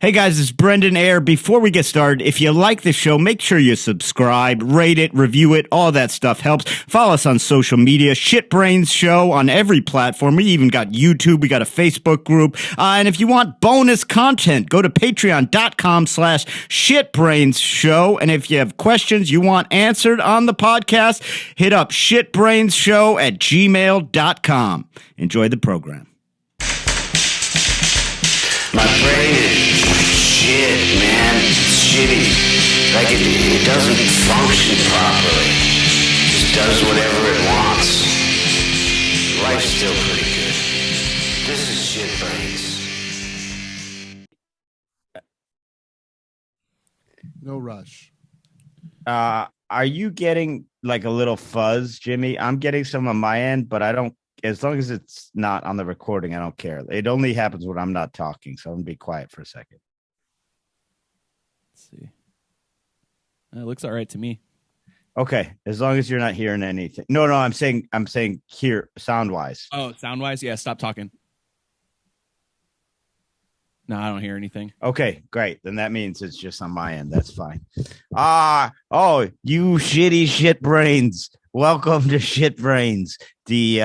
Hey guys, it's Brendan Ayer. Before we get started, if you like the show, make sure you subscribe, rate it, review it. All that stuff helps. Follow us on social media, Shitbrains Show on every platform. We even got YouTube. We got a Facebook group. And if you want bonus content, go to patreon.com/shitbrainsshow. And if you have questions you want answered on the podcast, hit up shitbrainshow@gmail.com. Enjoy the program. My brain is shit, man. It's shitty. Like it doesn't function properly. It just does whatever it wants. Life's still pretty good. This is Shit Brains. No rush. Are you getting like a little fuzz, Jimmy? I'm getting some on my end, but I don't. As long as it's not on the recording, I don't care. It only happens when I'm not talking, so I'm gonna be quiet for a second. Let's see. It looks all right to me. Okay, as long as you're not hearing anything. No, I'm saying here sound wise. Oh, sound wise, yeah. Stop talking. No, I don't hear anything. Okay, great. Then that means it's just on my end. That's fine. You shitty shit brains. Welcome to Shit Brains, the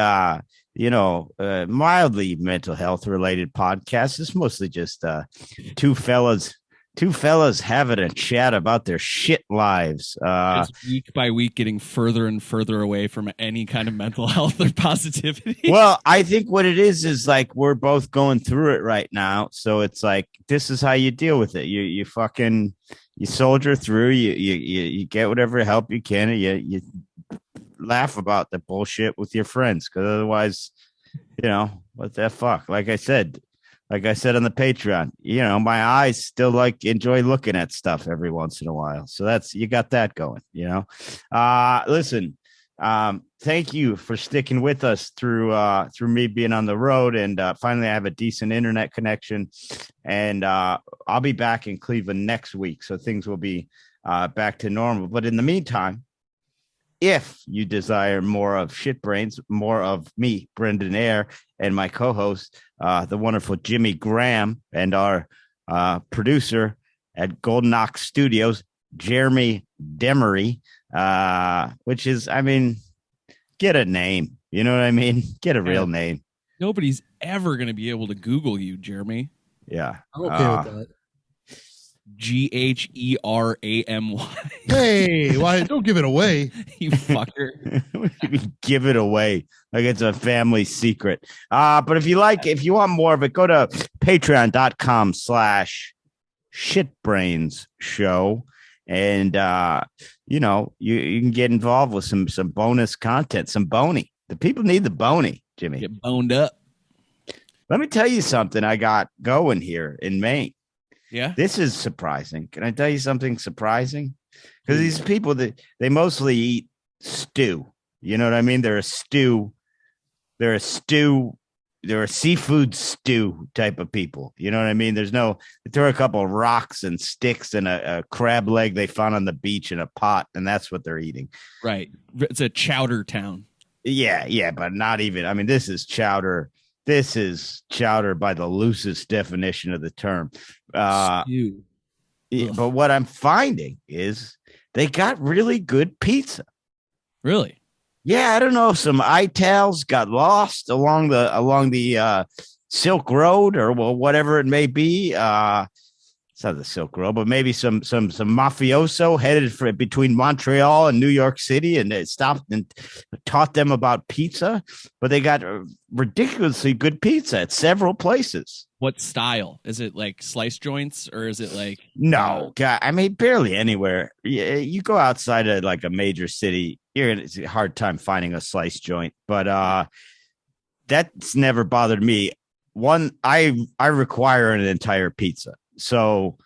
mildly mental health related podcast. It's mostly just two fellas having a chat about their shit lives. Just week by week, getting further and further away from any kind of mental health or positivity. Well, I think what it is like we're both going through it right now. So it's like this is how you deal with it. You soldier through. You get whatever help you can. And you laugh about the bullshit with your friends, because otherwise, what the fuck? Like I said on the Patreon, my eyes still enjoy looking at stuff every once in a while. So you got that going, listen, thank you for sticking with us through me being on the road. And finally I have a decent internet connection, and I'll be back in Cleveland next week. So things will be back to normal. But in the meantime, if you desire more of Shit Brains, more of me, Brendan Ayer, and my co-host, the wonderful Jimmie Graham, and our producer at Golden Ox Studios, Jeremy Demery, which is, get a name. You know what I mean? Get a real name. Nobody's ever going to be able to Google you, Jeremy. Yeah. I'm okay with that. Gheramy. Hey, why? Don't give it away. You fucker. Give it away like it's a family secret. But if you want more of it, go to patreon.com/shitbrainshow. And you can get involved with some bonus content, some bony. The people need the bony, Jimmy. Get boned up. Let me tell you something I got going here in Maine. Yeah. This is surprising. Can I tell you something surprising? Because these people, they mostly eat stew. You know what I mean? They're a seafood stew type of people. You know what I mean? They throw a couple of rocks and sticks and a crab leg they found on the beach in a pot, and that's what they're eating. Right. It's a chowder town. Yeah, but not even. This is chowder. This is chowder by the loosest definition of the term. But what I'm finding is they got really good pizza. Really? Yeah, I don't know if some Itals got lost along the Silk Road or whatever it may be. It's not the Silk Road, but maybe some mafioso headed between Montreal and New York City, and they stopped and taught them about pizza. But they got ridiculously good pizza at several places. What style? Is it like slice joints, or is it like no? God, barely anywhere. You go outside of like a major city, it's a hard time finding a slice joint. But that's never bothered me. I require an entire pizza. So,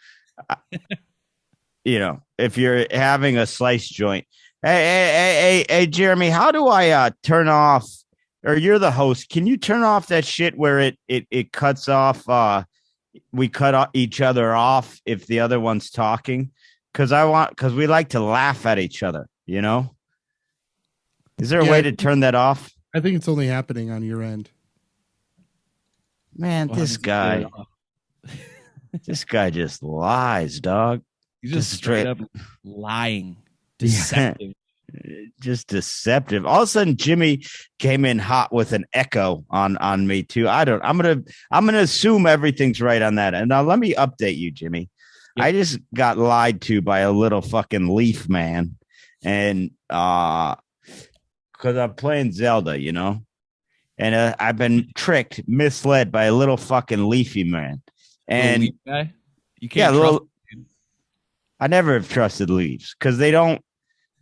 if you're having a slice joint, hey, Jeremy, how do I turn off? Or you're the host. Can you turn off that shit where it cuts off? We cut each other off if the other one's talking, because we like to laugh at each other. Is there a way to turn that off? I think it's only happening on your end. Man, this guy. This guy just lies, dog. He's just straight up lying, Yeah. deceptive. Just deceptive. All of a sudden, Jimmie came in hot with an echo on me too. I'm gonna assume everything's right on that. And now let me update you, Jimmie. Yep. I just got lied to by a little fucking leaf man, and because I'm playing Zelda, and I've been tricked, misled by a little fucking leafy man. And Leaf guy? You can't trust him. I never have trusted leaves because they don't.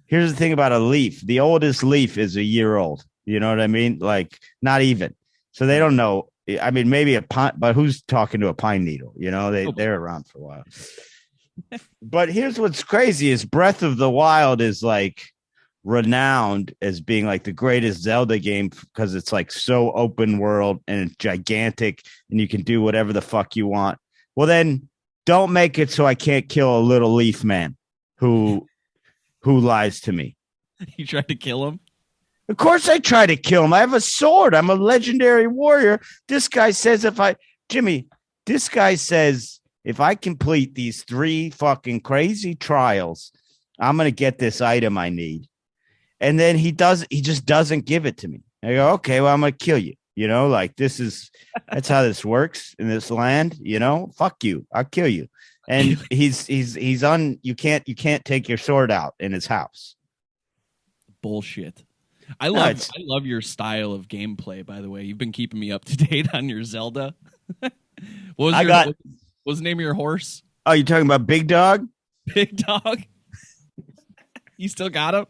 Here's the thing about a leaf. The oldest leaf is a year old. You know what I mean? Like, not even. So they don't know. I mean, maybe a pine, but who's talking to a pine needle? They're around for a while. But here's what's crazy is Breath of the Wild is like renowned as being like the greatest Zelda game because it's like so open world and it's gigantic and you can do whatever the fuck you want. Well, then don't make it so I can't kill a little leaf man who lies to me. You tried to kill him? Of course I try to kill him. I have a sword. I'm a legendary warrior. This guy says Jimmie, this guy says if I complete these 3 fucking crazy trials, I'm going to get this item I need. And then he just doesn't give it to me. I go, okay, well, I'm going to kill you. That's how this works in this land, fuck you. I'll kill you. And he's on. You can't take your sword out in his house. Bullshit. I love your style of gameplay. By the way, you've been keeping me up to date on your Zelda. What was the name of your horse? Oh, you talking about Big Dog? Big Dog. You still got him?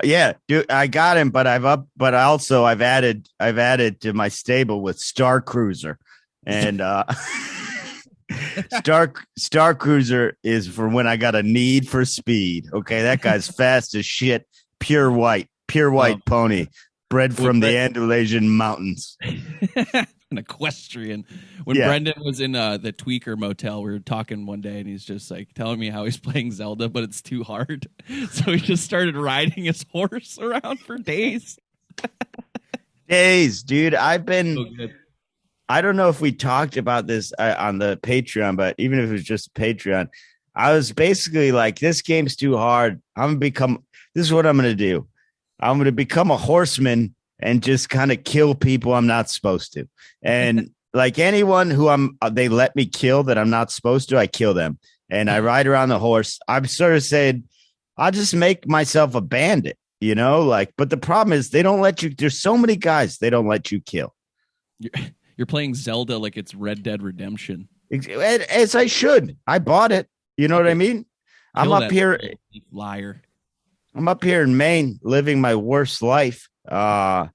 Yeah, dude, I got him, but I've added to my stable with Star Cruiser, and Star Cruiser is for when I got a need for speed. Okay, that guy's fast as shit. Pure white pony, bred from the Andalusian mountains. An equestrian. When Yeah. Brendan was in the Tweaker Motel, we were talking one day, and he's just like telling me how he's playing Zelda, but it's too hard. So he just started riding his horse around for days. Days, dude. I've been. So good. I don't know if we talked about this on the Patreon, but even if it was just Patreon, I was basically like, this game's too hard. This is what I'm going to do. I'm going to become a horseman and just kind of kill people I'm not supposed to. And like anyone who they let me kill that I'm not supposed to, I kill them. And I ride around the horse. I'm sort of saying, I'll just make myself a bandit, but the problem is they don't let you. There's so many guys they don't let you kill. You're playing Zelda like it's Red Dead Redemption. As I should. I bought it. You know what I mean? I'm up here. Liar. I'm up here in Maine living my worst life. I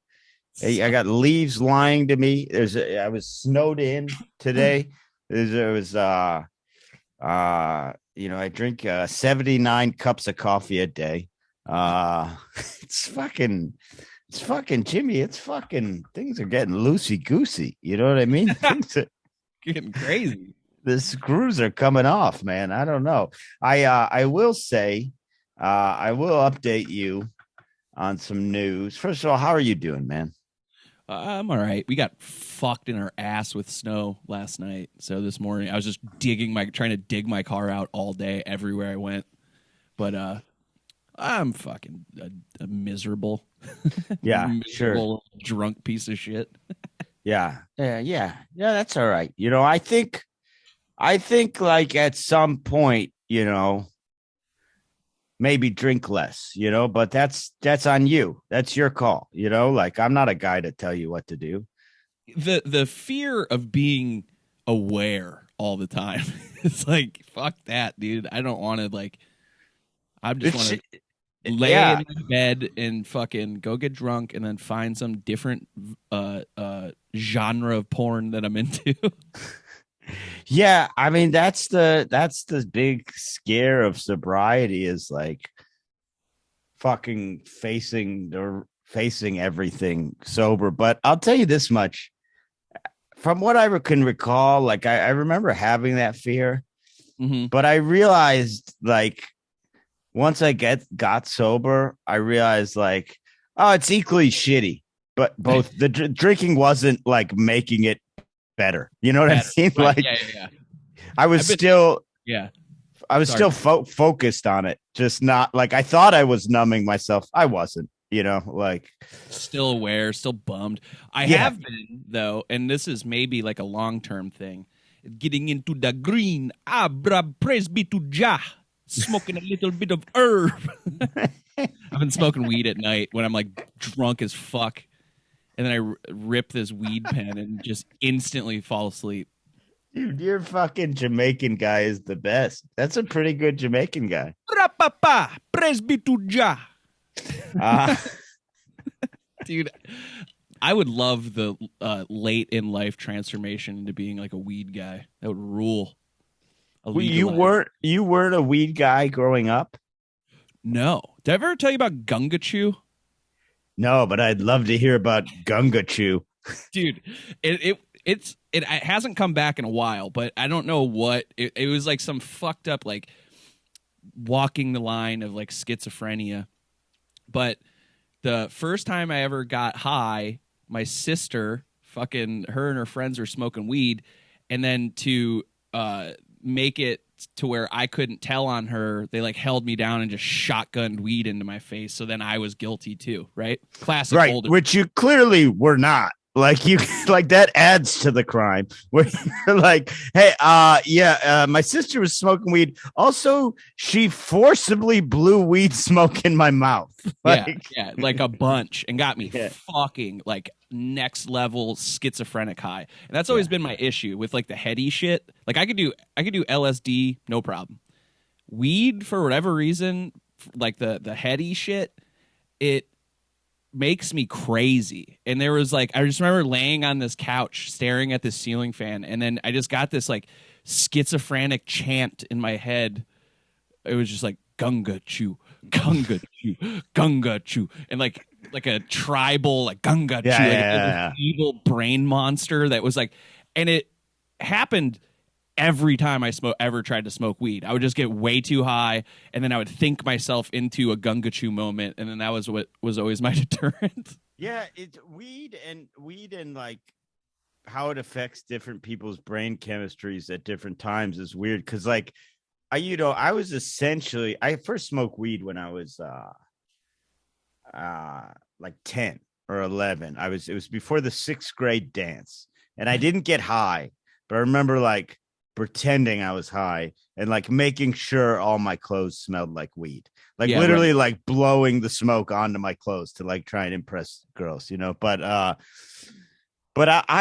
got leaves lying to me. I was snowed in today. I drink 79 cups of coffee a day. It's fucking Jimmie. It's fucking things are getting loosey goosey. You know what I mean? Things are Getting crazy. the screws are coming off, man. I don't know. I will say, I will update you on some news. First of all, how are you doing, man? I'm all right. We got fucked in our ass with snow last night. So this morning I was just trying to dig my car out all day everywhere I went. But I'm fucking a miserable. Yeah, miserable, drunk piece of shit. Yeah. That's all right. I think like at some point, maybe drink less, but that's on you. That's your call. Like I'm not a guy to tell you what to do. The fear of being aware all the time. It's like, fuck that, dude. I don't want to I just want to lay in my bed and fucking go get drunk and then find some different genre of porn that I'm into. Yeah, I mean that's the big scare of sobriety is like fucking facing everything sober. But I'll tell you this much. From what I can recall, like I remember having that fear, but I realized like once I got sober, I realized like, oh, it's equally shitty. But both the drinking wasn't like making it better. You know what I mean? Right. Like, Yeah. I was been, still yeah. I was Sorry. still focused on it, just not like I thought I was numbing myself. I wasn't, like Still aware, still bummed. I yeah. have been though, and this is maybe like a long-term thing. Getting into the green, abra, praise be to Jah. Smoking a little bit of herb. I've been smoking weed at night when I'm like drunk as fuck, and then I rip this weed pen and just instantly fall asleep. Dude, your fucking Jamaican guy is the best. That's a pretty good Jamaican guy. Rapapa, praise be to Jah. Uh, Dude, I would love the late in life transformation into being like a weed guy. That would rule. you weren't a weed guy growing up? No. Did I ever tell you about Gunga Chew? No, but I'd love to hear about Gunga Chew. Dude, it hasn't come back in a while, but I don't know what it was like some fucked up like walking the line of like schizophrenia. But the first time I ever got high, my sister, fucking her and her friends were smoking weed, and then to make it to where I couldn't tell on her, they like held me down and just shotgunned weed into my face. So then I was guilty too, right? Classic Right, older. which you clearly were not. Like you like that adds to the crime where you're like, hey, my sister was smoking weed. Also, she forcibly blew weed smoke in my mouth. Yeah, like a bunch, and got me Yeah. fucking like next level schizophrenic high. And that's always been my issue with like the heady shit. Like I could do LSD, no problem. Weed, for whatever reason, like the heady shit, it makes me crazy. And there was like, I just remember laying on this couch staring at this ceiling fan, and then I just got this like schizophrenic chant in my head. It was just like Gunga Chew, Gunga Chew, Gunga Chew, and like a tribal like Gunga Chew, like this evil brain monster that was like, and it happened every time I ever tried to smoke weed. I would just get way too high, and then I would think myself into a Gunga Chew moment, and then that was what was always my deterrent. Yeah, it's weed and like how it affects different people's brain chemistries at different times is weird because like I was essentially I first smoked weed when I was like 10 or 11. It was before the 6th grade dance, and I didn't get high, but I remember like pretending I was high and like making sure all my clothes smelled like weed, like literally like blowing the smoke onto my clothes to like try and impress girls, but I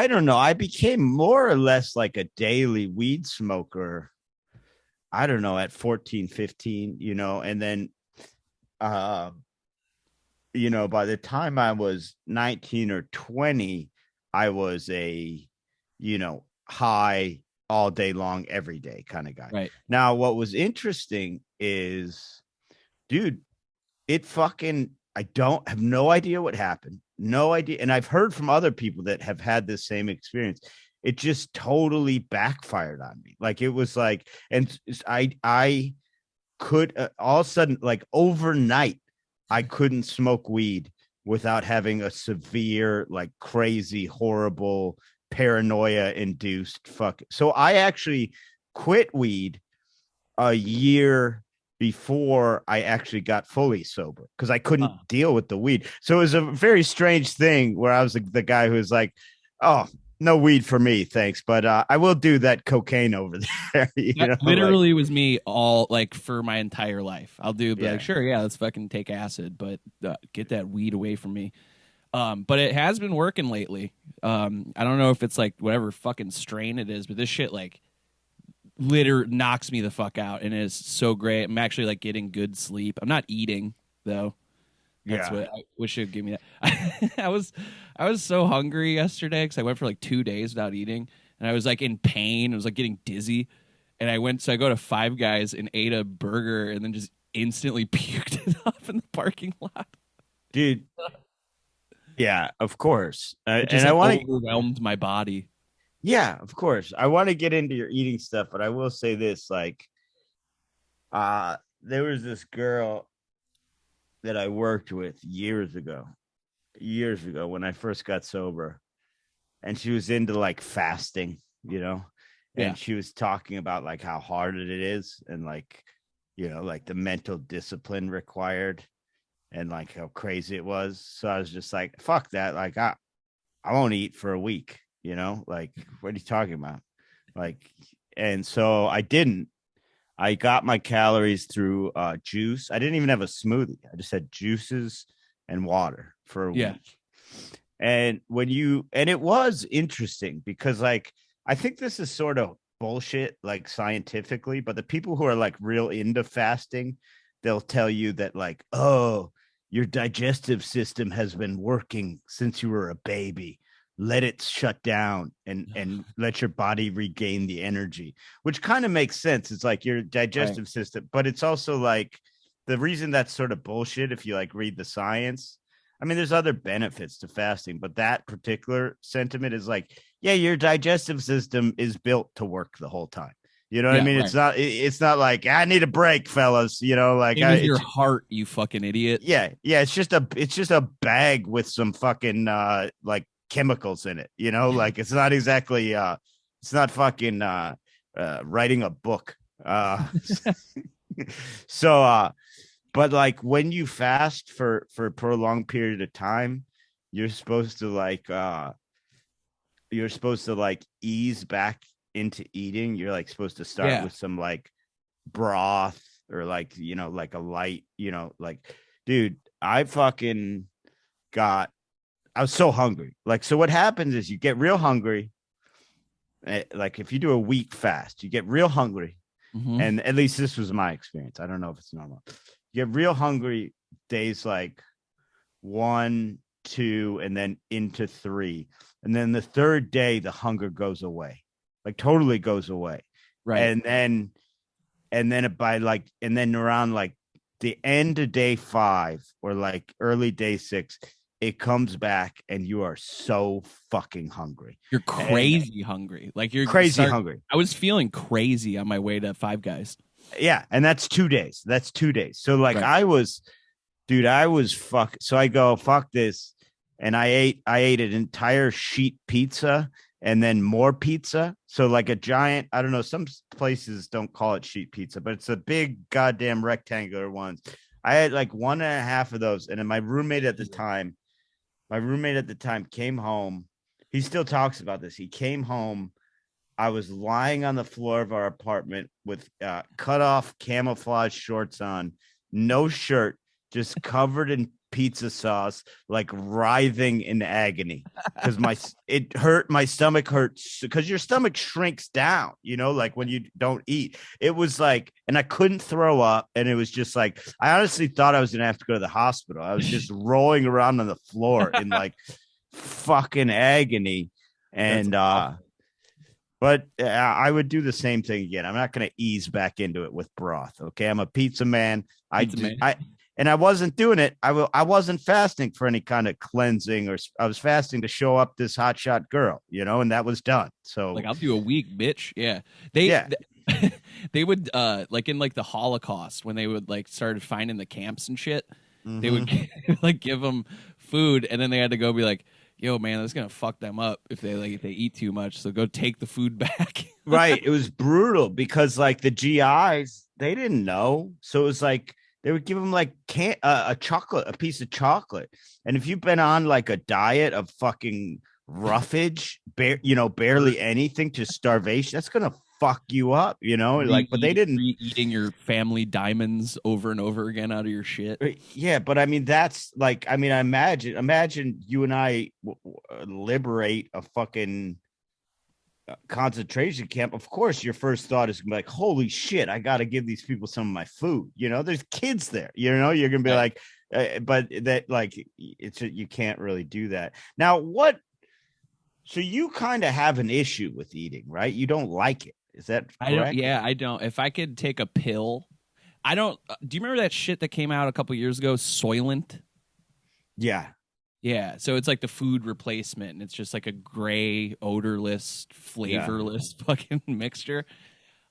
don't know, I became more or less like a daily weed smoker, I don't know, at 14, 15, and then by the time I was 19 or 20, I was a high all day long, every day kind of guy. Right. Now, what was interesting is, dude, I have no idea what happened. No idea. And I've heard from other people that have had this same experience. It just totally backfired on me. Like it was like, and I could all of a sudden, like overnight, I couldn't smoke weed without having a severe, like crazy, horrible paranoia induced fuck. So I actually quit weed a year before I actually got fully sober because I couldn't deal with the weed. So it was a very strange thing where I was the guy who was like, oh, no weed for me, thanks, but I will do that cocaine over there. That literally was me all like for my entire life. I'll do like, sure, yeah, let's fucking take acid, but get that weed away from me. But it has been working lately. I don't know if it's like whatever fucking strain it is, but this shit like knocks me the fuck out, and it is so great. I'm actually like getting good sleep. I'm not eating though. That's what I wish it would give me that. I was so hungry yesterday because I went for like 2 days without eating, and I was like in pain. I was like getting dizzy, and I go to Five Guys and ate a burger, and then just instantly puked it up in the parking lot. Dude. Yeah, of course. It just overwhelmed my body. Yeah, of course. I want to get into your eating stuff, but I will say this: like, there was this girl that I worked with years ago when I first got sober, and she was into like fasting, Yeah. and she was talking about like how hard it is, and like, like the mental discipline required, and like how crazy it was. So I was just like, fuck that. Like I won't eat for a week, like, what are you talking about? Like, and so I didn't. I got my calories through juice. I didn't even have a smoothie. I just had juices and water for a Yeah. week. And and it was interesting because like, I think this is sort of bullshit, like scientifically, but the people who are like real into fasting, they'll tell you that like, oh, your digestive system has been working since you were a baby. Let it shut down and let your body regain the energy, which kind of makes sense. It's like your digestive system, but it's also like the reason that's sort of bullshit if you like read the science. I mean, there's other benefits to fasting, but that particular sentiment is like, yeah, your digestive system is built to work the whole time. You know what I mean? Right. It's not like I need a break, fellas. Like Same as your heart, you fucking idiot. yeah. It's just a bag with some fucking like chemicals in it. Like it's not exactly it's not fucking writing a book. So but like when you fast for a prolonged period of time, you're supposed to like ease back into eating. You're like supposed to start with some like broth or like, like a light, like, dude, I was so hungry. Like, so what happens is you get real hungry. Like if you do a week fast, you get real hungry. Mm-hmm. And at least this was my experience. I don't know if it's normal. You get real hungry days like 1, 2, and then into 3. And then the third day, the hunger goes away, like totally goes away. Right. And then around like the end of day 5 or like early day 6, it comes back and you are so fucking hungry. You're crazy hungry. Like you're crazy hungry. I was feeling crazy on my way to Five Guys. Yeah. And that's 2 days. So like I was so I go, fuck this. And I ate an entire sheet pizza and then more pizza. So like a giant, I don't know, some places don't call it sheet pizza, but it's a big goddamn rectangular one. I had like 1.5 of those. And then my roommate at the time came home. He still talks about this. He came home. I was lying on the floor of our apartment with cut off camouflage shorts on, no shirt, just covered in pizza sauce, like writhing in agony because my stomach hurts because your stomach shrinks down, like when you don't eat. It was like, and I couldn't throw up, and it was just like, I honestly thought I was gonna have to go to the hospital. I was just rolling around on the floor in like fucking agony. And but I would do the same thing again. I'm not going to ease back into it with broth. Okay, I'm a pizza man. And I wasn't doing it. I wasn't fasting for any kind of cleansing, or I was fasting to show up this hotshot girl, and that was done. So like, I'll do a week, bitch. Yeah. They would like in like the Holocaust, when they would like started finding the camps and shit, they would like give them food, and then they had to go be like, yo, man, that's gonna fuck them up if they eat too much. So go take the food back. Right. It was brutal because like the GIs, they didn't know. So it was like they would give them like a piece of chocolate. And if you've been on like a diet of fucking roughage, barely anything to starvation, that's gonna fuck you up, like, but they didn't. Eating your family diamonds over and over again out of your shit. Yeah, but I mean, that's like, I mean, I imagine you and I liberate a fucking concentration camp. Of course, your first thought is gonna be like, holy shit, I gotta give these people some of my food. There's kids there, you're gonna be like, but that, like, you can't really do that. Now, so you kind of have an issue with eating, right? You don't like it. Is that correct? I don't. If I could take a pill, I don't. Do you remember that shit that came out a couple years ago, Soylent? Yeah. Yeah. So it's like the food replacement, and it's just like a gray, odorless, flavorless fucking mixture.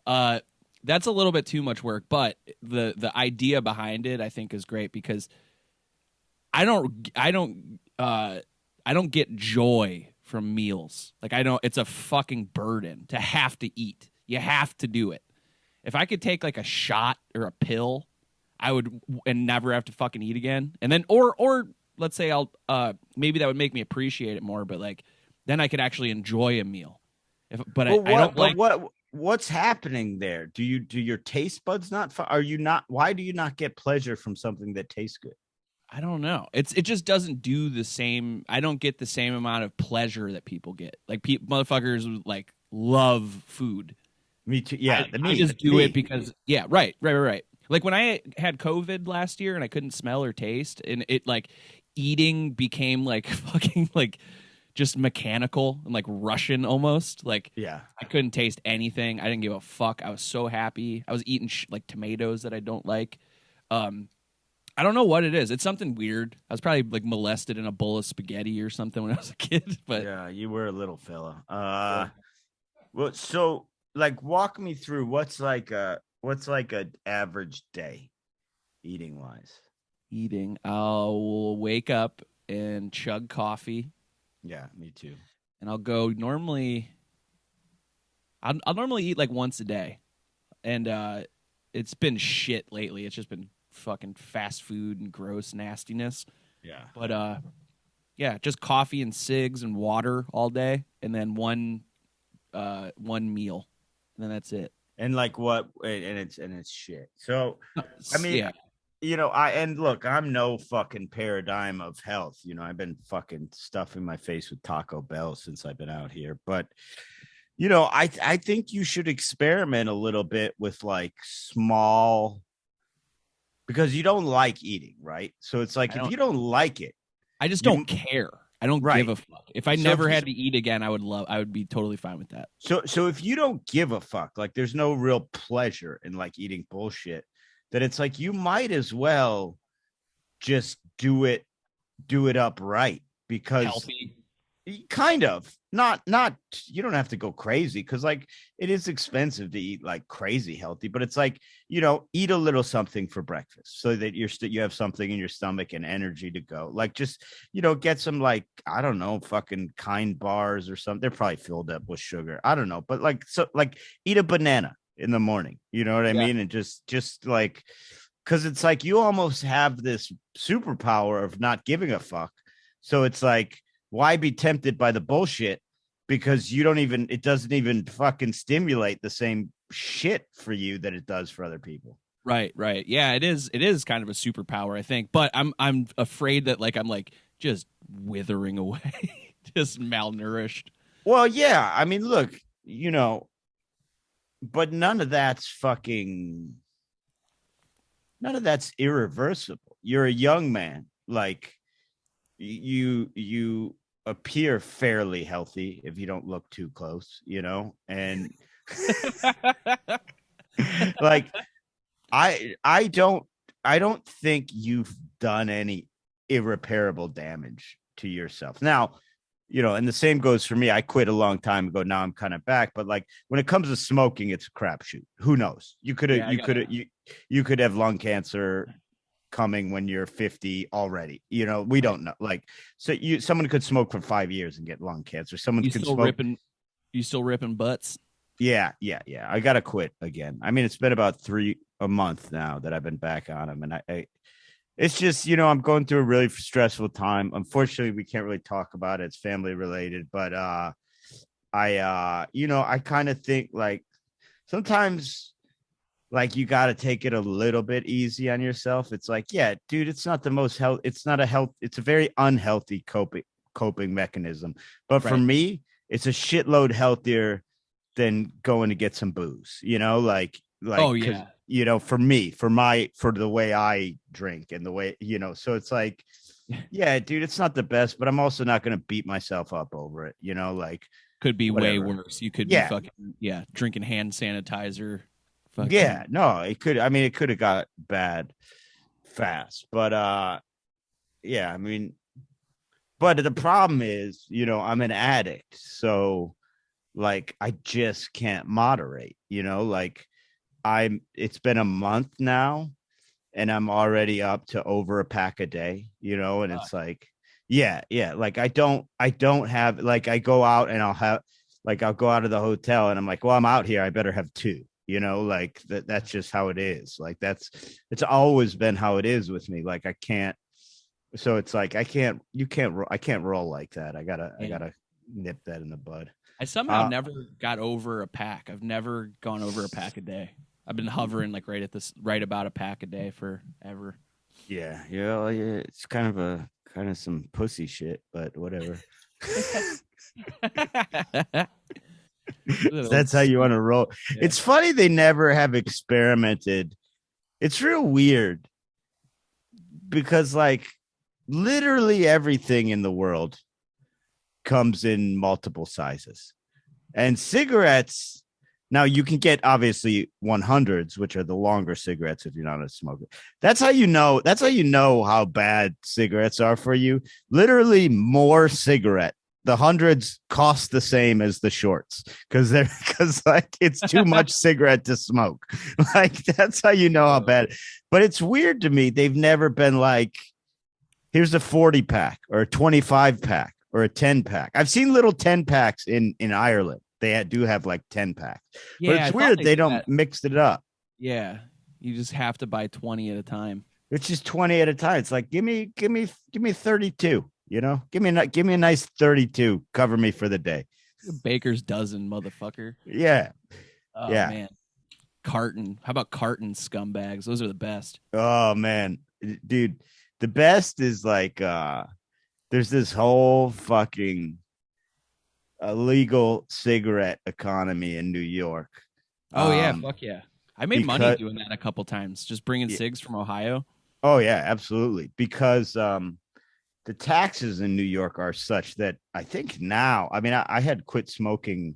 That's a little bit too much work, but the idea behind it, I think, is great because I don't get joy from meals. Like I don't. It's a fucking burden to have to eat. You have to do it. If I could take like a shot or a pill, I would and never have to fucking eat again. And then or let's say I'll maybe that would make me appreciate it more, but like then I could actually enjoy a meal. But I don't like what's happening there? Do your taste buds not are you not why do you not get pleasure from something that tastes good? I don't know. It just doesn't do the same. I don't get the same amount of pleasure that people get. Like motherfuckers like love food. Me too. Yeah, I just do it because right. Like when I had COVID last year and I couldn't smell or taste, and it like eating became like fucking like just mechanical and like Russian almost. Like yeah, I couldn't taste anything. I didn't give a fuck. I was so happy. I was eating like tomatoes that I don't like. I don't know what it is. It's something weird. I was probably like molested in a bowl of spaghetti or something when I was a kid. But yeah, you were a little fella. Well, so like walk me through what's like a average day eating wise. I'll wake up and chug coffee. Yeah, me too. And I'll go normally I'll normally eat like once a day. And it's been shit lately. It's just been fucking fast food and gross nastiness. Yeah. But yeah, just coffee and cigs and water all day, and then one meal. And then that's it. And like what and it's shit. So I mean yeah. I'm no fucking paradigm of health. I've been fucking stuffing my face with Taco Bell since I've been out here. But I think you should experiment a little bit with like small, because you don't like eating, right? So it's like if you don't like it, I just don't care. I don't give a fuck. If I So never had to eat again, I would be totally fine with that. So if you don't give a fuck, like there's no real pleasure in like eating bullshit, then it's like you might as well just do it upright, because Healthy. kind of not you don't have to go crazy, because like it is expensive to eat like crazy healthy, but it's like eat a little something for breakfast so that you have something in your stomach and energy to go. Like just get some, like, I don't know, fucking Kind bars or something. They're probably filled up with sugar, I don't know, but like, so like eat a banana in the morning, you know what I mean? And just like, because it's like you almost have this superpower of not giving a fuck. So it's like, why be tempted by the bullshit? Because it doesn't even fucking stimulate the same shit for you that it does for other people. Right. Yeah, it is kind of a superpower, I think. But I'm afraid that like I'm like just withering away, just malnourished. Well, yeah. I mean, look, but none of that's irreversible. You're a young man. Like you appear fairly healthy if you don't look too close, and like I don't think you've done any irreparable damage to yourself. Now, and the same goes for me. I quit a long time ago. Now I'm kind of back, but like when it comes to smoking, it's a crapshoot. Who knows? You could have lung cancer coming when you're 50 already. We don't know. Like, so someone could smoke for 5 years and get lung cancer. Someone could smoke. You still ripping butts? Yeah. I gotta quit again. I mean, it's been about a month now that I've been back on them, and I it's just, I'm going through a really stressful time. Unfortunately, we can't really talk about it. It's family related, but I kind of think like sometimes like you got to take it a little bit easy on yourself. It's like, yeah, dude, it's not the most health. It's not a health. It's a very unhealthy coping mechanism. But for me, it's a shitload healthier than going to get some booze, like, oh yeah. For me, for the way I drink and the way, so it's like, yeah, dude, it's not the best, but I'm also not going to beat myself up over it. Like could be whatever. Way worse. You could be fucking, drinking hand sanitizer. Yeah, no, it could. I mean, it could have got bad fast, but yeah, I mean, but the problem is, I'm an addict, so like I just can't moderate. Like it's been a month now, and I'm already up to over a pack a day. And it's like, Yeah. Like I don't have like I go out and I'll go out of the hotel and I'm like, well, I'm out here. I better have two. Like that's just how it is. Like it's always been how it is with me. Like I can't. So it's like I can't roll like that. I And gotta nip that in the bud. I somehow Uh, never got over a pack. I've never gone over a pack a day. I've been hovering like right about a pack a day forever. yeah. It's kind of some pussy shit, but whatever. That's how you want to roll. Yeah. It's funny they never have experimented. It's real weird because like literally everything in the world comes in multiple sizes. And cigarettes, now you can get obviously 100s, which are the longer cigarettes if you're not a smoker. That's how you know. That's how you know how bad cigarettes are for you. Literally more cigarette. The hundreds cost the same as the shorts because like it's too much cigarette to smoke. Like that's how you know how bad. But it's weird to me. They've never been like, here's a 40 pack or a 25 pack or a 10 pack. I've seen little 10 packs in Ireland. They do have like 10 packs, but Yeah, it's I thought weird they they did don't that. mix it up. Yeah, you just have to buy 20 at a time. It's just 20 at a time. It's like give me 32. Give me a nice 32. Cover me for the day. Baker's dozen, motherfucker. Yeah, Oh yeah. man, carton. How about carton scumbags? Those are the best. Oh man, dude, the best is like there's this whole fucking illegal cigarette economy in New York. Oh yeah, Um, fuck yeah. I made money because doing that a couple times, just bringing cigs from Ohio. oh yeah, absolutely. Because the taxes in New York are such that I think now, I mean, I had quit smoking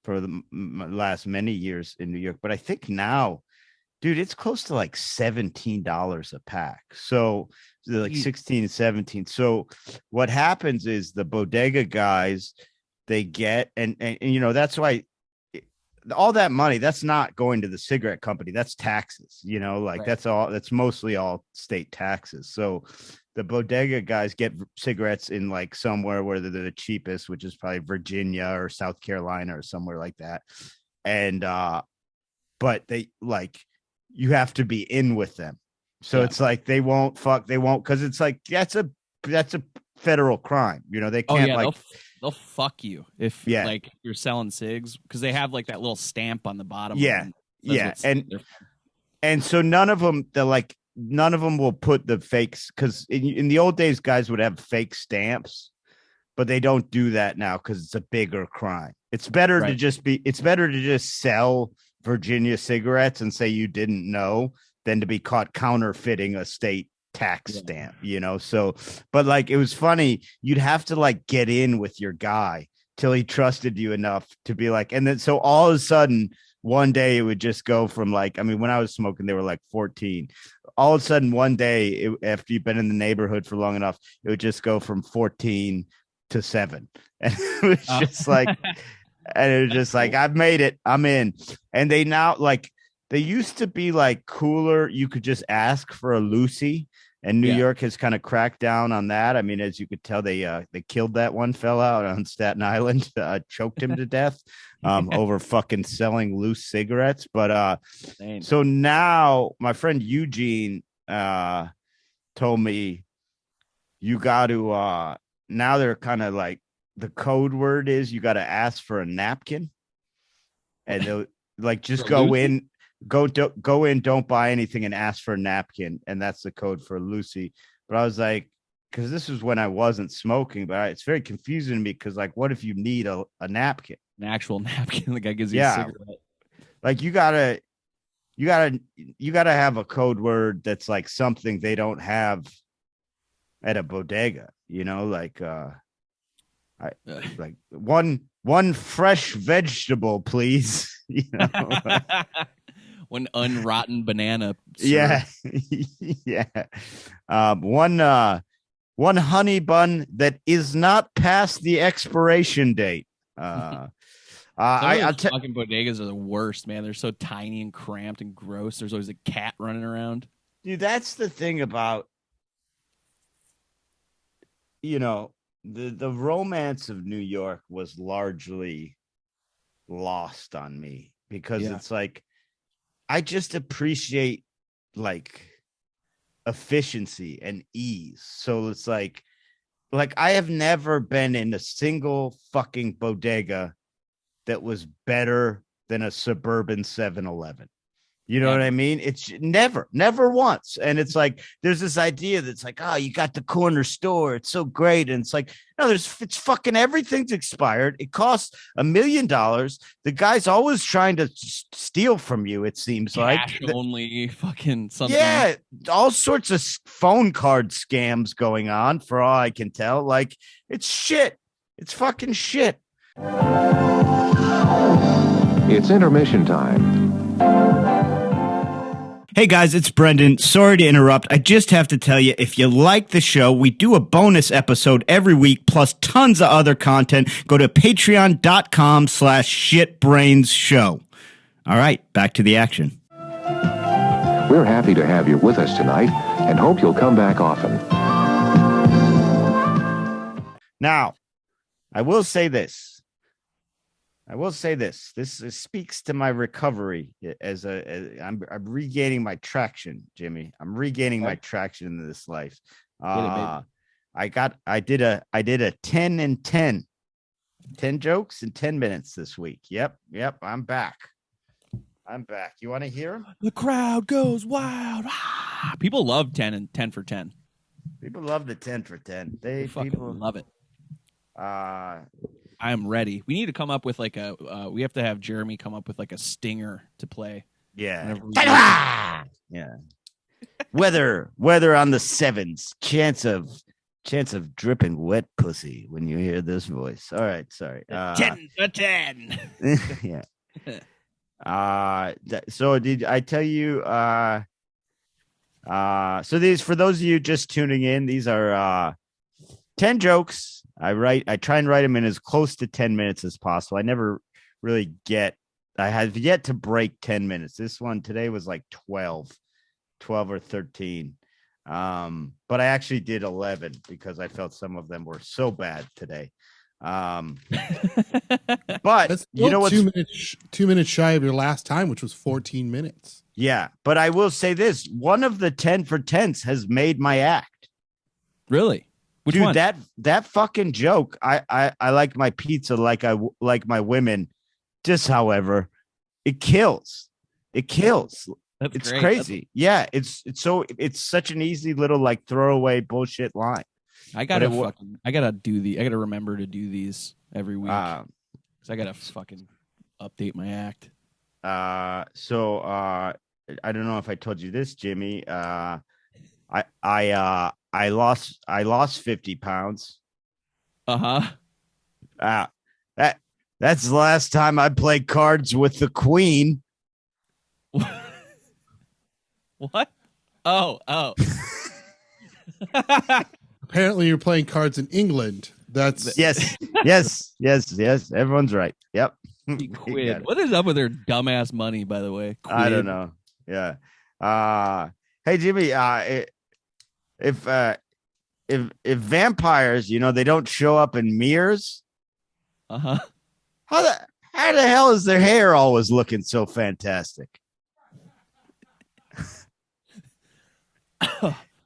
for the last many years in New York, but I think now, dude, it's close to like $17 a pack. So they're like 16, 17. So what happens is the bodega guys, they get, and that's why all that money, that's not going to the cigarette company. That's taxes, like Right. that's mostly all state taxes. So the bodega guys get cigarettes in like somewhere where they're the cheapest, which is probably Virginia or South Carolina or somewhere like that. And but they like you have to be in with them. So Yeah. it's like they won't because it's like that's a federal crime. They Oh can't yeah, like they'll fuck you if yeah, like you're selling cigs because they have like that little stamp on the bottom of yeah, them. Says yeah. what state they're from. And so none of them will put the fakes because in the old days guys would have fake stamps, but they don't do that now because it's a bigger crime. Right. It's better to just sell Virginia cigarettes and say you didn't know than to be caught counterfeiting a state tax Yeah. stamp. So but like it was funny, you'd have to like get in with your guy till he trusted you enough to be like, and then so all of a sudden one day it would just go from like, I mean, when I was smoking, they were like 14. All of a sudden, one day, after you've been in the neighborhood for long enough, it would just go from 14 to 7. And it was Oh. just like, and it was just like, I've made it. I'm in. And they now, like, they used to be like cooler. You could just ask for a Lucy. And New Yeah. York has kind of cracked down on that. I mean, as you could tell, they killed that one fella out on Staten Island, choked him to death over fucking selling loose cigarettes. But Insane. so now my friend Eugene told me you got to now they're kind of like the code word is you got to ask for a napkin, and they'll like just For go Lucy? in, go in, don't buy anything, and ask for a napkin, and that's the code for Lucy. But I was like, because this was when I wasn't smoking, but it's very confusing to me because like, what if you need a napkin? An actual napkin. The guy gives you a Yeah, cigarette. like you gotta you gotta have a code word that's like something they don't have at a bodega, like I like one fresh vegetable, please. One unrotten banana. Yeah. Yeah. One honey bun that is not past the expiration date. Some of I'll those fucking bodegas are the worst, man. They're so tiny and cramped and gross. There's always a cat running around. dude, that's the thing about you know, the romance of New York was largely lost on me because Yeah. it's like I just appreciate like efficiency and ease. So it's like I have never been in a single fucking bodega that was better than a suburban 7-Eleven. You know what I mean? It's never once. And it's like, there's this idea that's like, oh, you got the corner store. It's so great. And it's like, no, it's fucking everything's expired. It costs $1 million. The guy's always trying to steal from you. It seems Cash like only fucking something. yeah, all sorts of phone card scams going on for all I can tell. Like it's shit. It's fucking shit. It's intermission time. Hey guys, it's Brendan. Sorry to interrupt. I just have to tell you, if you like the show, we do a bonus episode every week, plus tons of other content. Go to patreon.com/shitbrainshow. All right, back to the action. We're happy to have you with us tonight and hope you'll come back often. Now, I will say this. This speaks to my recovery I'm regaining my traction, Jimmy. I'm regaining my traction in this life. I did a 10 and 10 jokes in 10 minutes this week. Yep. I'm back. You want to hear them? The crowd goes wild. People love 10 and 10 for 10. People love the 10 for 10. They fucking love it. I am ready. We need to come up with like we have to have Jeremy come up with like a stinger to play. Yeah. Yeah. Weather on the sevens. Chance of dripping wet pussy when you hear this voice. All right, sorry. 10 for 10. Yeah. So did I tell you so these, for those of you just tuning in, these are 10 jokes. I try and write them in as close to 10 minutes as possible. I never really I have yet to break 10 minutes. This one today was like 12 or 13. But I actually did 11 because I felt some of them were so bad today. But That's you know what? 2 minutes shy of your last time, which was 14 minutes. Yeah, but I will say this: one of the 10 for 10s has made my act. Really? Which Dude, one? that fucking joke. I like my pizza like I like my women. Just, however, it kills. It's great. crazy. Yeah, it's such an easy little like throwaway bullshit line. I gotta remember to do these every week. Because I gotta fucking update my act. So I don't know if I told you this, Jimmy. I lost 50 pounds. That's the last time I played cards with the Queen. What? Oh. Apparently, you're playing cards in England. That's yes. Everyone's right. Yep. He quit. What is up with their dumbass money, by the way? I don't know. Yeah. Hey, Jimmy. If vampires, they don't show up in mirrors. How the hell is their hair always looking so fantastic?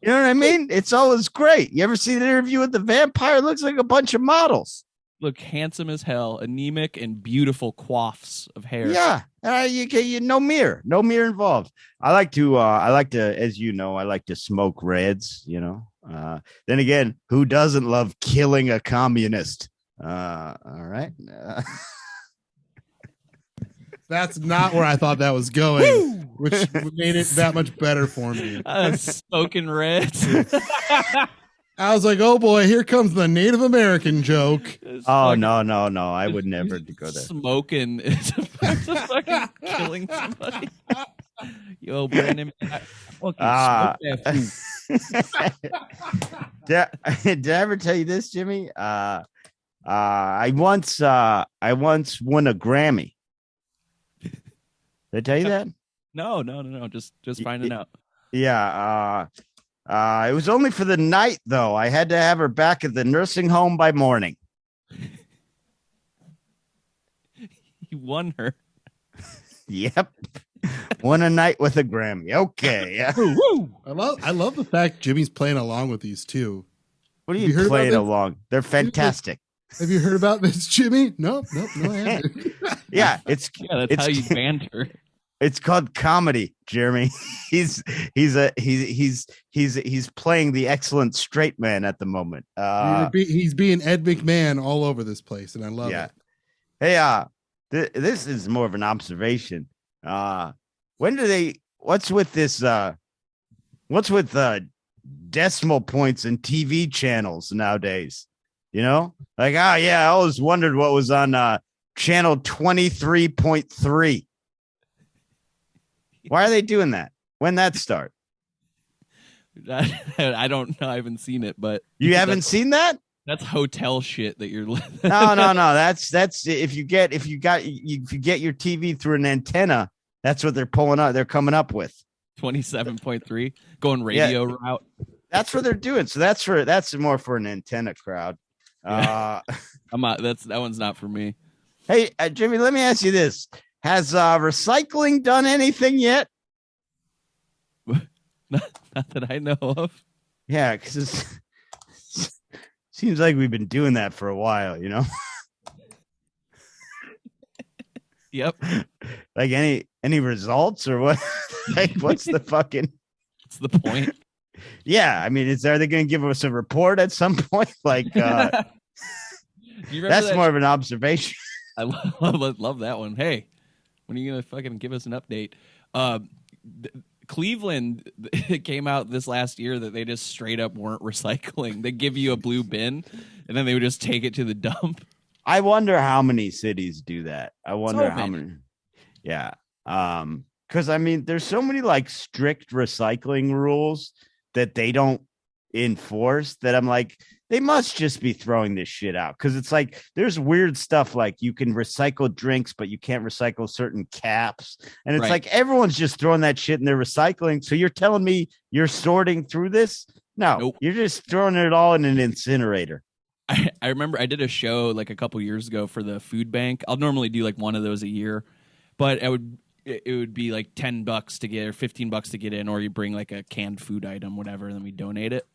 You know what I mean? It's always great. You ever see an interview with the vampire? It looks like a bunch of models. Look handsome as hell, anemic and beautiful coifs of hair. Yeah, you no mirror involved. I like to, as you know, I like to smoke reds. Then again, who doesn't love killing a communist? All right. That's not where I thought that was going, which made it that much better for me. Smoking reds. I was like, oh boy, here comes the Native American joke. Oh, no. I would never go there. Smoking is fucking killing somebody. Yo, Brandon, did I ever tell you this, Jimmy? I once won a Grammy. Did I tell you that? No. Just finding out. Yeah. It was only for the night, though. I had to have her back at the nursing home by morning. You won her. Yep. Won a night with a Grammy. Okay. Yeah. I love the fact Jimmy's playing along with these two. What are you playing along? They're fantastic. Have you heard about this, Jimmy? No, I haven't. Yeah, that's how you banter. It's called comedy, Jeremy. He's playing the excellent straight man at the moment. He's being Ed McMahon all over this place, and I love it. Hey, this is more of an observation. What's with this? What's with decimal points and TV channels nowadays? You know, like, I always wondered what was on channel 23.3. Why are they doing that? When that start? I don't know. I haven't seen it, but you haven't seen that? That's hotel shit that you're. No. That's if you get your TV through an antenna, that's what they're pulling out. They're coming up with 27.3 going radio route. That's what they're doing. So that's more for an antenna crowd. I'm not. That one's not for me. Hey, Jimmy, let me ask you this: has recycling done anything yet? Not that I know of. Yeah, because it seems like we've been doing that for a while, you know. Yep. Like any results or what? Like, what's the fucking? What's the point? Yeah, I mean, are they going to give us a report at some point? Like, that's more of an observation. I love that one. Hey, when are you going to fucking give us an update? Cleveland, it came out this last year that they just straight up weren't recycling. They give you a blue bin, and then they would just take it to the dump. I wonder how many cities do that. I wonder how many. Yeah. Because I mean, there's so many like strict recycling rules that they don't enforce that I'm like, they must just be throwing this shit out. Because it's like there's weird stuff like you can recycle drinks, but you can't recycle certain caps. And it's like everyone's just throwing that shit in their recycling. So you're telling me you're sorting through this? No, nope. You're just throwing it all in an incinerator. I remember I did a show like a couple years ago for the food bank. I'll normally do like one of those a year, but it would be like $10 to get or $15 to get in, or you bring like a canned food item, whatever, and then we donate it.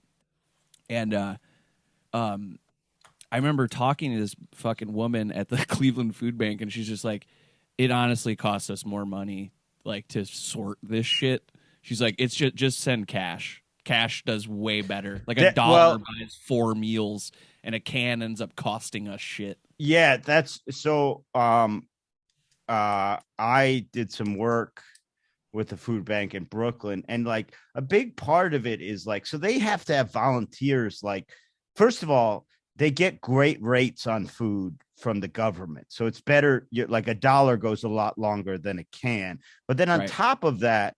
And I remember talking to this fucking woman at the Cleveland Food Bank, and she's just like, it honestly costs us more money like to sort this shit. She's like, it's just send cash. Cash does way better. Like $1 buys 4 meals, and a can ends up costing us shit. Yeah, that's so. I did some work with the food bank in Brooklyn, and like a big part of it is like, so they have to have volunteers. Like, first of all, they get great rates on food from the government, so it's better. Like $1 goes a lot longer than a can. But then on top of that,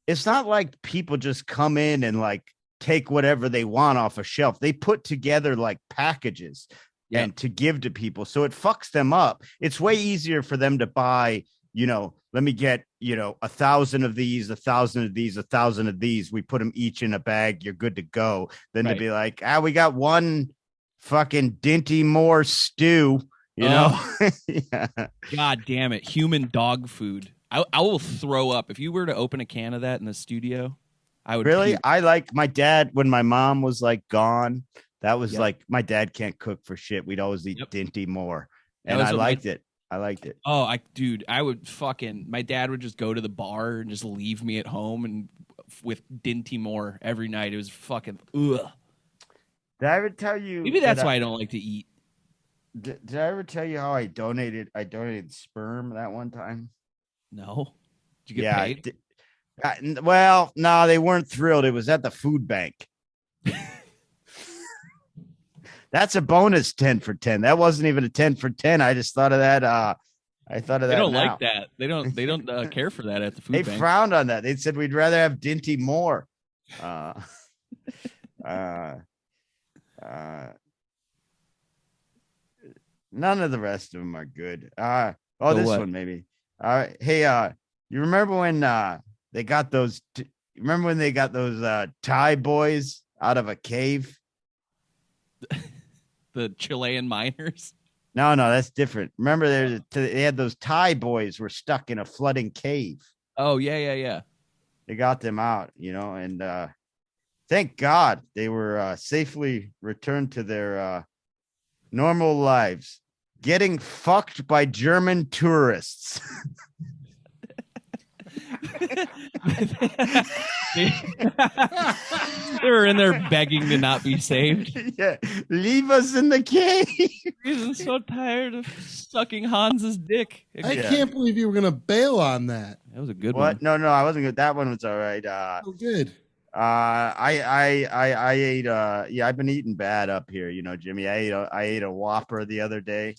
it's not like people just come in and like take whatever they want off a shelf. They put together like packages and to give to people. So it fucks them up. It's way easier for them to buy, let me get, 1,000 of these, 1,000 of these, 1,000 of these. We put them each in a bag. You're good to go. Then to be like, we got one fucking Dinty Moore stew, know? Yeah. God damn it. Human dog food. I will throw up. If you were to open a can of that in the studio, I would. Really? I like my dad when my mom was like gone. That was like, my dad can't cook for shit. We'd always eat Dinty Moore. And I liked it. I liked it. Oh, I would my dad would just go to the bar and just leave me at home and with Dinty Moore every night. It was fucking ugh. Did I ever tell you? Maybe that's why I don't like to eat. Did I ever tell you how I donated sperm that one time? No. Did you get paid? Well, no, they weren't thrilled. It was at the food bank. That's a bonus 10 for 10. That wasn't even a 10 for 10. I just thought of that. They don't like that. They don't care for that at the food bank. They frowned on that. They said we'd rather have Dinty Moore. None of the rest of them are good. This one maybe. Hey, you remember when they got those remember when they got those Thai boys out of a cave? The Chilean miners. No, that's different. Remember, they had those Thai boys were stuck in a flooding cave. Oh yeah. They got them out, and thank God they were safely returned to their normal lives, getting fucked by German tourists. They were in there begging to not be saved. Yeah, leave us in the cave. He's so tired of sucking Hans's dick. I can't believe you were gonna bail on that. That was a good What? one. No, I wasn't good. That one was all right. Oh, good. I ate. I've been eating bad up here. Jimmie. I ate a Whopper the other day.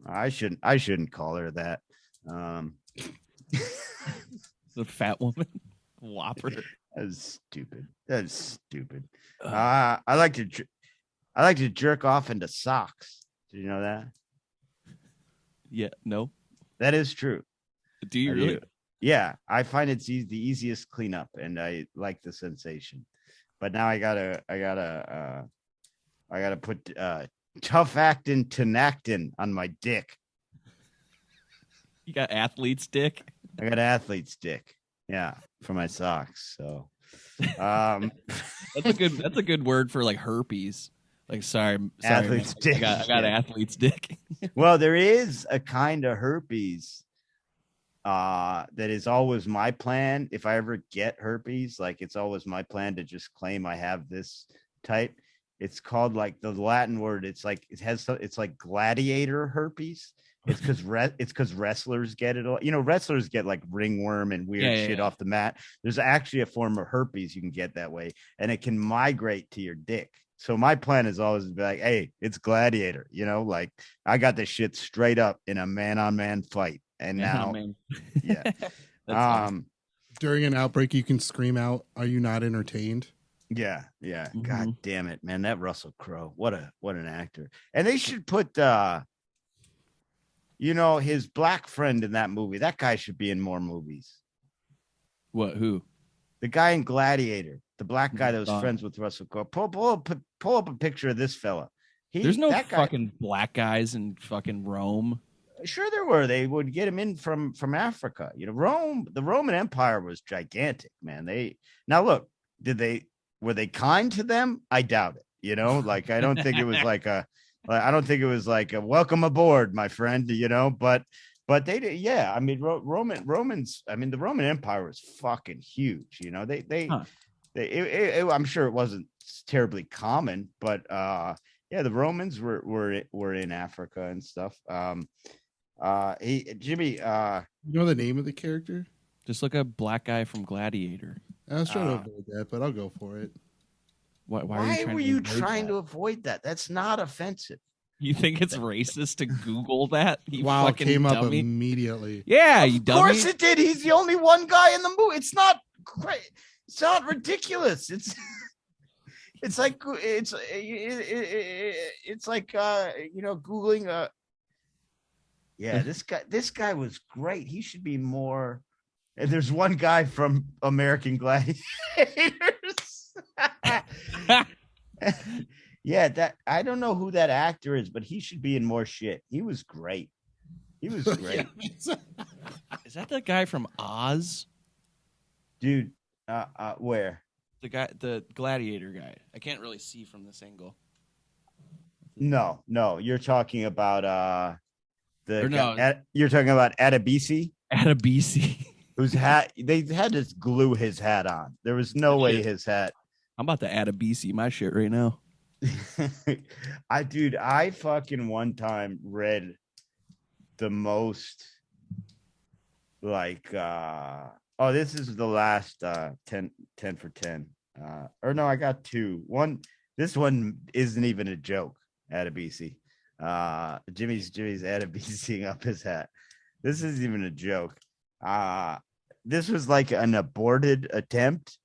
I shouldn't call her that. The fat woman. Whopper. That's stupid. I like to jerk off into socks. Did you know that? Yeah. No. That is true. Do you really? Yeah, I find it's the easiest cleanup, and I like the sensation. But now I gotta put tough actin tenactin on my dick. You got athlete's dick. I got athlete's dick. Yeah, for my socks. So, that's a good word for like herpes. Like, sorry, athlete's man. dick. I got athlete's dick. Well, there is a kind of herpes that is always my plan. If I ever get herpes, like it's always my plan to just claim I have this type. It's called, like, the Latin word. It's like it's like gladiator herpes. It's because wrestlers get it. Wrestlers get like ringworm and weird shit off the mat. There's actually a form of herpes you can get that way, and it can migrate to your dick. So my plan is always to be like, hey, it's gladiator. Like I got this shit straight up in a man-on-man fight. And now, yeah. Awesome. During an outbreak, you can scream out, "Are you not entertained?" Yeah. Mm-hmm. God damn it, man! That Russell Crowe, what an actor. And they should put, his black friend in that movie. That guy should be in more movies. What? Who? The guy in Gladiator, the black guy that was friends with Russell Crowe. Pull up a picture of this fella. There's no fucking black guys in fucking Rome. Sure, there were. They would get him in from Africa. Rome. The Roman Empire was gigantic, man. Were they kind to them? I doubt it. Like I don't think it was like a welcome aboard, my friend. But they did. Yeah, I mean, Romans. I mean, the Roman Empire was fucking huge. I'm sure it wasn't terribly common, but yeah, the Romans were in Africa and stuff. Jimmie, you know the name of the character? Just look up black guy from Gladiator. I was trying to avoid that, but I'll go for it. Why were you trying to avoid that? That's not offensive. You think it's racist to Google that? Wow, it came dummy. up immediately. Yeah, you dummy. Of course it did. He's the only one guy in the movie. It's not great. It's not ridiculous. It's like Googling yeah, this guy was great. He should be more. And there's one guy from American Gladiators. Yeah, that I don't know who that actor is, but he should be in more shit. He was great. Is that the guy from Oz? Dude, where? The Gladiator guy. I can't really see from this angle. No, you're talking about you're talking about Adebisi? Adebisi. Whose hat they had to glue his hat on. There was no way his hat. I'm about to Adebisi my shit right now. I fucking one time read the most like this is the last 10 for 10. Or no, I got two. This one isn't even a joke. Adebisi. Jimmie's Adebisiing up his hat. This isn't even a joke. This was like an aborted attempt,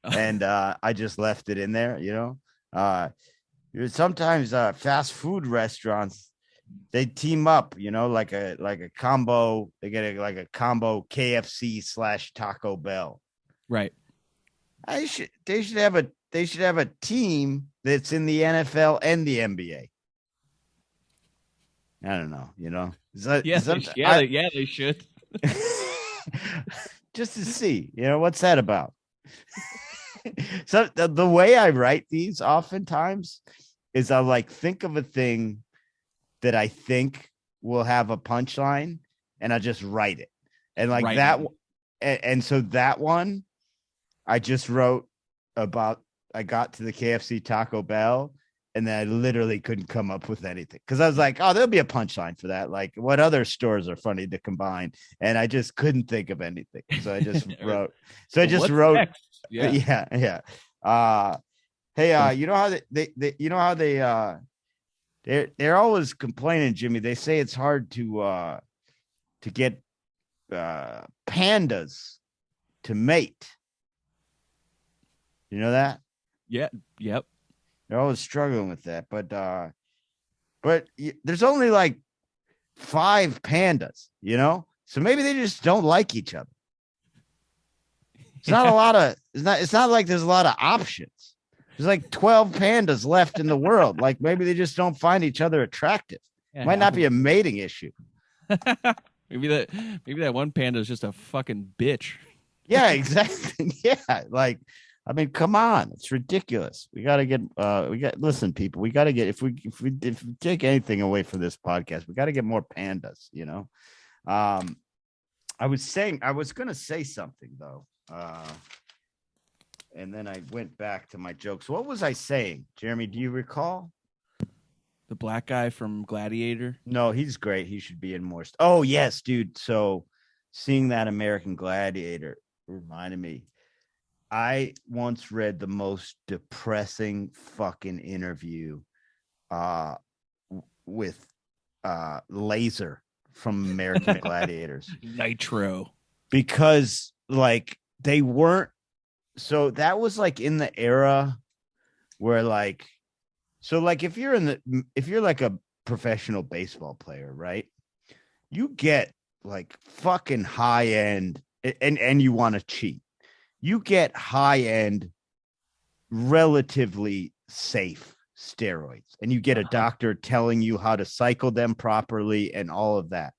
and I just left it in there. Sometimes fast food restaurants, they team up, like a combo. They get a combo KFC / Taco Bell. Right. They should have a team that's in the NFL and the NBA. I don't know, They should. Just to see, what's that about? So the way I write these oftentimes is I like think of a thing that I think will have a punchline and I just write it. And like Right. that. And so that one I just wrote about, I got to the KFC Taco Bell and then I literally couldn't come up with anything because I was like, oh, there'll be a punchline for that. Like what other stores are funny to combine? And I just couldn't think of anything. So I just wrote. Next? Yeah. Yeah. Hey, you know how they're always complaining, Jimmy. They say it's hard to get pandas to mate. You know that? Yeah. Yep. They're always struggling with that, but there's only like 5 pandas, so maybe they just don't like each other. It's not a lot of. It's not like there's a lot of options. There's like 12 pandas left in the world. Like maybe they just don't find each other attractive. Might not be a mating issue. maybe that one panda is just a fucking bitch. Yeah, exactly. Yeah, like. I mean, come on, it's ridiculous. We got to get. Listen, people. We got to get. If we take anything away from this podcast, we got to get more pandas. I was going to say something though, and then I went back to my jokes. What was I saying, Jeremy? Do you recall? The black guy from Gladiator. No, he's great. He should be in more. Oh yes, dude. So, seeing that American Gladiator reminded me. I once read the most depressing fucking interview with Laser from American Gladiators. Nitro. Because like they weren't, so that was like in the era where like, so like if you're like a professional baseball player, right? You get like fucking high end and you want to cheat. You get high-end, relatively safe steroids, and you get a doctor telling you how to cycle them properly and all of that.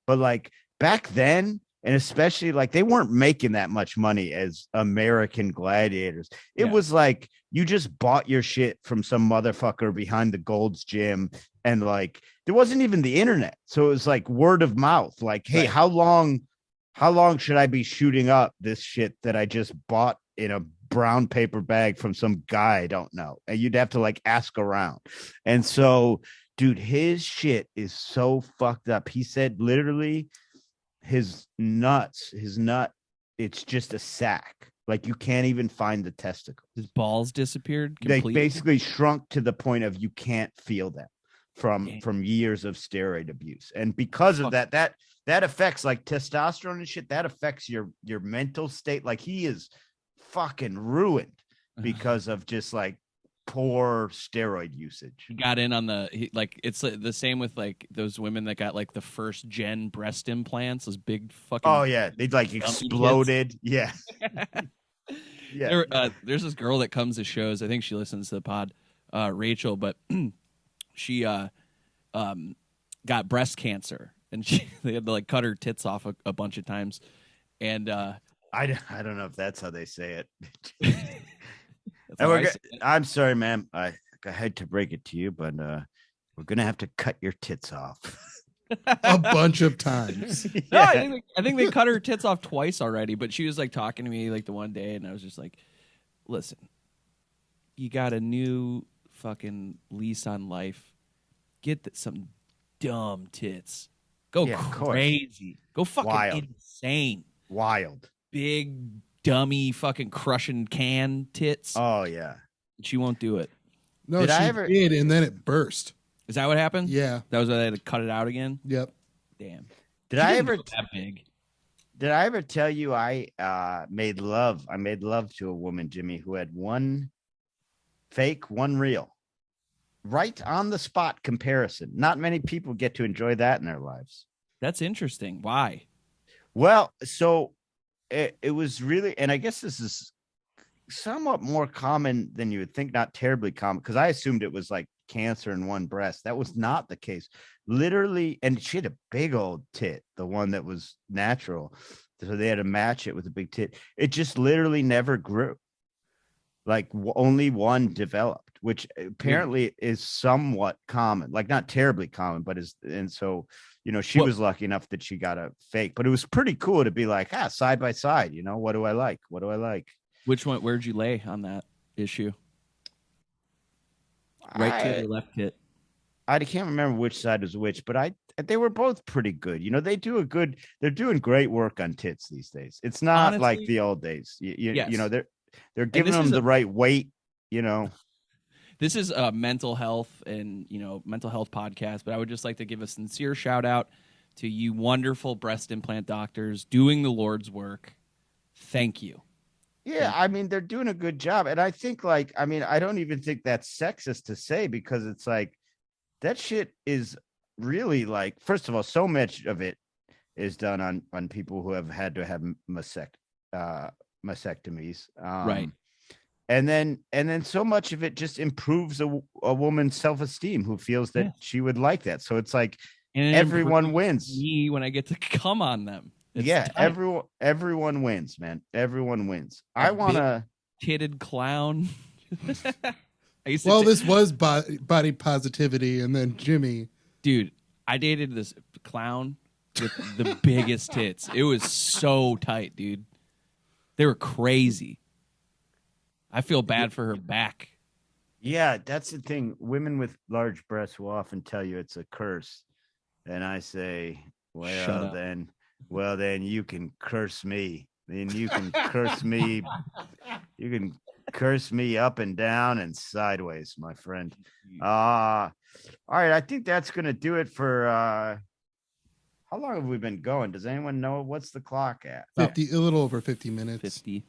But like back then, and especially like they weren't making that much money as American Gladiators. It was like you just bought your shit from some motherfucker behind the Gold's Gym, and like there wasn't even the internet. So it was like word of mouth, like, hey, how long should I be shooting up this shit that I just bought in a brown paper bag from some guy I don't know? And you'd have to like ask around. And so, dude, his shit is so fucked up. He said literally his nut, it's just a sack. Like you can't even find the testicle. His balls disappeared completely. They basically shrunk to the point of you can't feel them from years of steroid abuse. And because of that affects like testosterone and shit. That affects your mental state. Like he is fucking ruined because of just like poor steroid usage. He got in on it's the same with like those women that got like the first gen breast implants, those big fucking. Oh yeah, they like exploded. Yeah. Yeah. There's this girl that comes to shows. I think she listens to the pod, Rachel, but she got breast cancer. And they had to like cut her tits off a bunch of times, and I don't know if that's how they say it. I'm sorry, ma'am. I had to break it to you, but we're gonna have to cut your tits off a bunch of times. Yeah. No, I think they cut her tits off twice already. But she was like talking to me like the one day, and I was just like, "Listen, you got a new fucking lease on life. Get some dumb tits." Go crazy. Go fucking insane. Wild. Big, dummy, fucking crushing can tits. Oh, yeah. She won't do it. No, she did, and then it burst. Is that what happened? Yeah. That was why they had to cut it out again? Yep. Damn. Did I ever that big? Did I ever tell you I made love to a woman, Jimmy, who had one fake, one real? Right on the spot comparison. Not many people get to enjoy that in their lives. That's interesting. Why? Well, so it was really, and I guess this is somewhat more common than you would think, not terribly common, because I assumed it was like cancer in one breast. That was not the case. Literally, and she had a big old tit, the one that was natural. So they had to match it with a big tit. It just literally never grew. Like only one developed, which apparently is somewhat common, like not terribly common, but is. And so, she was lucky enough that she got a fake, but it was pretty cool to be like, side by side, what do I like? What do I like? Which one? Where'd you lay on that issue? Right tit or left tit? I can't remember which side was which, but they were both pretty good. They're doing great work on tits these days. It's not like the old days. They're giving them the right weight, This is a mental health and, mental health podcast, but I would just like to give a sincere shout out to you wonderful breast implant doctors doing the Lord's work. Thank you. Yeah, I mean, they're doing a good job. And I think I don't even think that's sexist to say, because it's like that shit is really like, first of all, so much of it is done on people who have had to have mastectomies. Right. And then so much of it just improves a woman's self-esteem who feels that she would like that. So it's like everyone wins. Me when I get to come on them. Everyone wins, man. Everyone wins. I want a kitted clown. This was body positivity, and then Jimmie. Dude, I dated this clown with the biggest tits. It was so tight, dude. They were crazy. I feel bad for her back. Yeah, that's the thing. Women with large breasts will often tell you it's a curse. And I say, well, then you can curse me. Then you can curse me. You can curse me up and down and sideways, my friend. All right. I think that's going to do it for, how long have we been going? Does anyone know? What's the clock at? 50, a little over 50 minutes. 50.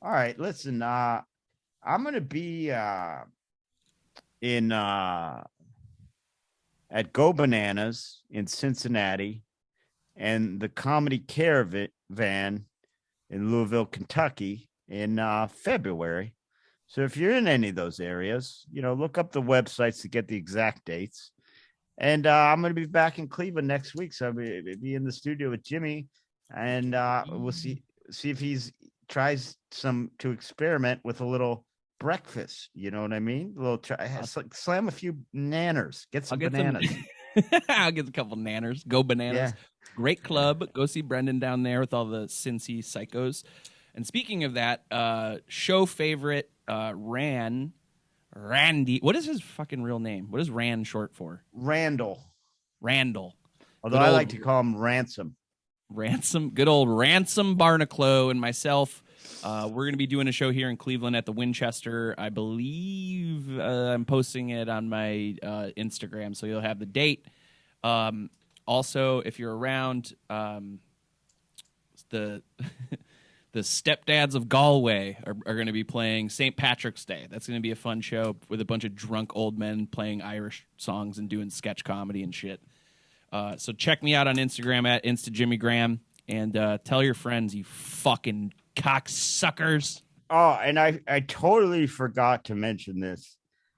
All right. Listen, I'm going to be, at Go Bananas in Cincinnati and the Comedy Caravan in Louisville, Kentucky in February. So if you're in any of those areas, look up the websites to get the exact dates. And I'm going to be back in Cleveland next week. So I'll be in the studio with Jimmie, and we'll see if he's tries to experiment with a little breakfast. You know what I mean? A little slam a few nanners, get some bananas. I'll get a couple nanners. Go Bananas. Yeah. Great club. Go see Brendan down there with all the Cincy psychos. And speaking of that, show favorite Randy. What is his fucking real name? What is Rand short for? Randall. Although I like to call him Ransom. Good old Ransom Barnacle and myself. We're going to be doing a show here in Cleveland at the Winchester. I believe I'm posting it on my Instagram, so you'll have the date. Also, if you're around, the the Stepdads of Galway are going to be playing St. Patrick's Day. That's going to be a fun show with a bunch of drunk old men playing Irish songs and doing sketch comedy and shit. So check me out on Instagram at InstaJimmieGram, and tell your friends, you fucking cocksuckers. Oh, and I totally forgot to mention this.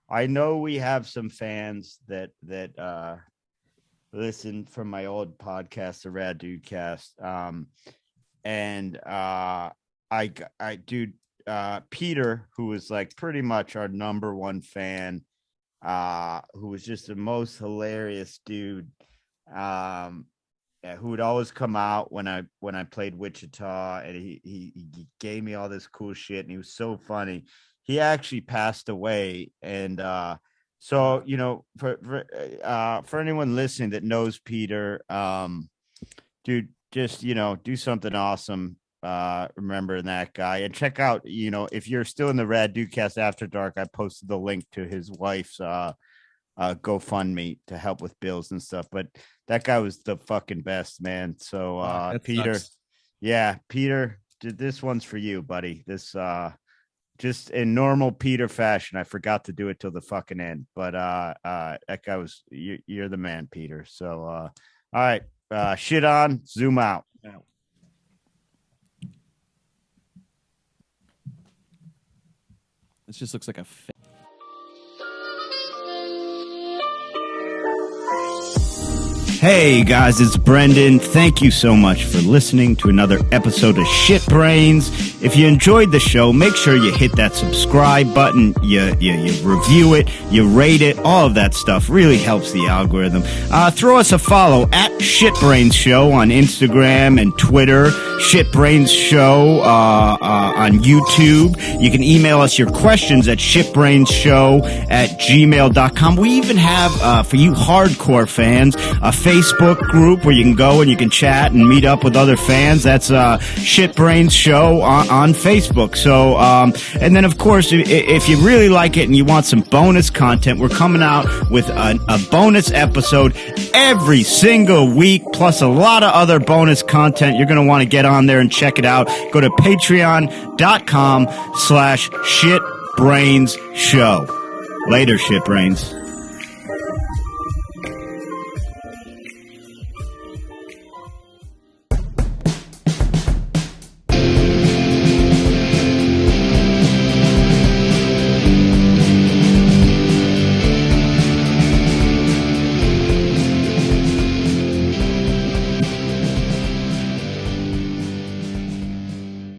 I know we have some fans that listen from my old podcast, the Rad Dude Cast. Peter, who was like pretty much our number one fan, who was just the most hilarious dude, who would always come out when I played Wichita, and he gave me all this cool shit, and he was so funny. He actually passed away, and so for anyone listening that knows Peter, dude, just do something awesome. Remember that guy, and check out, if you're still in the Rad Dudecast After Dark, I posted the link to his wife's GoFundMe to help with bills and stuff. But that guy was the fucking best, man. So Peter, sucks. Yeah, Peter, this one's for you, buddy. This just in normal Peter fashion, I forgot to do it till the fucking end. But that guy was you're the man, Peter. So all right, shit on, zoom out. This just looks like a. Hey guys, it's Brendan. Thank you so much for listening to another episode of Shit Brains. If you enjoyed the show, make sure you hit that subscribe button, you review it, you rate it, all of that stuff really helps the algorithm. Throw us a follow at Shit Brains Show on Instagram and Twitter, Shit Brains Show on YouTube. You can email us your questions at shitbrainshow@gmail.com. We even have, for you hardcore fans, a Facebook group where you can go and you can chat and meet up with other fans. That's Shit Brains Show on Facebook. So, and then of course, if you really like it and you want some bonus content, we're coming out with a bonus episode every single week, plus a lot of other bonus content. You're going to want to get on there and check it out. Go to patreon.com/shitbrainshow. Later, Shit Brains.